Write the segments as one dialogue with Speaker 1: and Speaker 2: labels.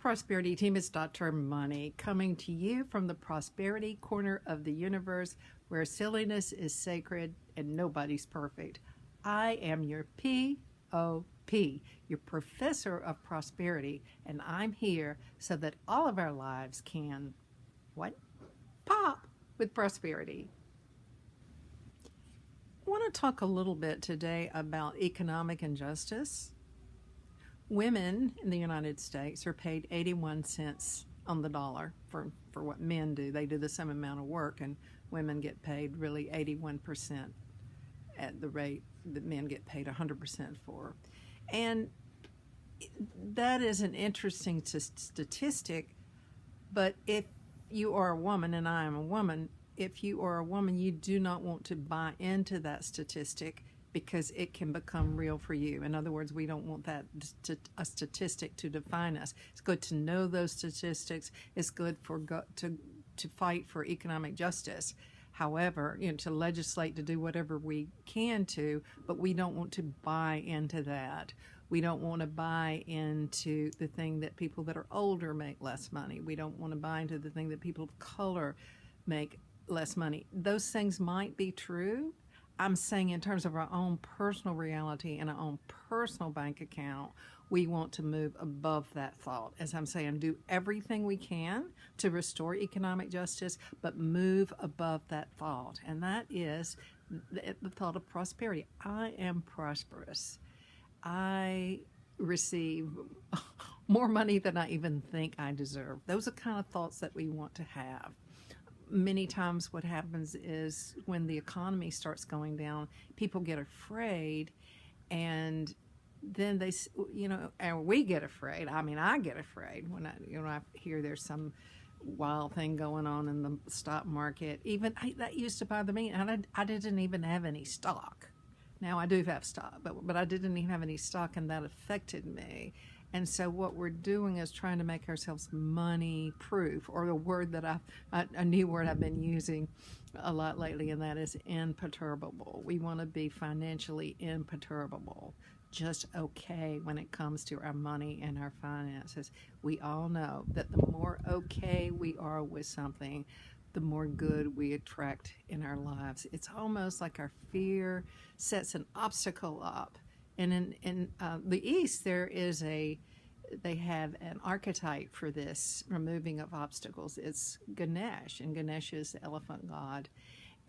Speaker 1: Prosperity Team. It's Dr. Money coming to you from the prosperity corner of the universe where silliness is sacred and nobody's perfect. I am your POP, your professor of prosperity, and I'm here so that all of our lives can, what? Pop with prosperity. I want to talk a little bit today about economic injustice. Women in the United States are paid 81 cents on the dollar for what men do. They do the same amount of work, and women get paid really 81% at the rate that men get paid 100% for. And that is an interesting statistic, but if you are a woman, and I am a woman, if you are a woman, you do not want to buy into that statistic because it can become real for you. In other words, we don't want that a statistic to define us. It's good to know those statistics. It's good to fight for economic justice. However, to legislate, to do whatever we can to, but we don't want to buy into that. We don't want to buy into the thing that people that are older make less money. We don't want to buy into the thing that people of color make less money. Those things might be true. I'm saying in terms of our own personal reality and our own personal bank account, we want to move above that thought. As I'm saying, do everything we can to restore economic justice, but move above that thought. And that is the thought of prosperity. I am prosperous. I receive more money than I even think I deserve. Those are kind of thoughts that we want to have. Many times what happens is when the economy starts going down, people get afraid, and then and we get afraid. I mean, I get afraid when I hear there's some wild thing going on in the stock market. That used to bother me, and I didn't even have any stock. Now I do have stock, but I didn't even have any stock, and that affected me. And so what we're doing is trying to make ourselves money proof, or the word that a new word I've been using a lot lately, and that is imperturbable. We want to be financially imperturbable, just okay when it comes to our money and our finances. We all know that the more okay we are with something, the more good we attract in our lives. It's almost like our fear sets an obstacle up. And in the East, they have an archetype for this removing of obstacles. It's Ganesh, and Ganesh is the elephant god,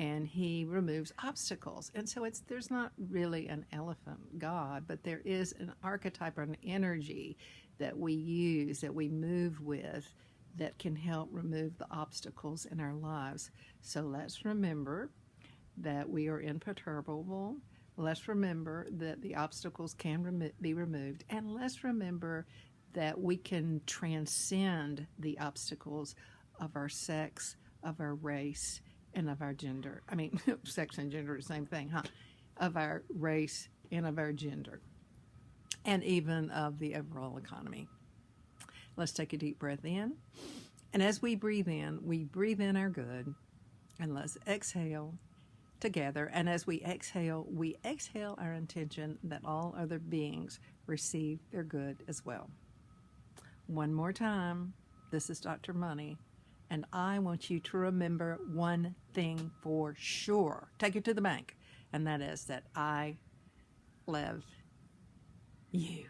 Speaker 1: and he removes obstacles. And so there's not really an elephant god, but there is an archetype or an energy that we use, that we move with, that can help remove the obstacles in our lives. So let's remember that we are imperturbable. Let's remember that the obstacles can be removed. And let's remember that we can transcend the obstacles of our sex, of our race, and of our gender. I mean, sex and gender are the same thing, huh? Of our race and of our gender, and even of the overall economy. Let's take a deep breath in. And as we breathe in our good, and let's exhale together. And as we exhale our intention that all other beings receive their good as well. One more time, this is Dr. Money, and I want you to remember one thing for sure. Take it to the bank, and that is that I love you.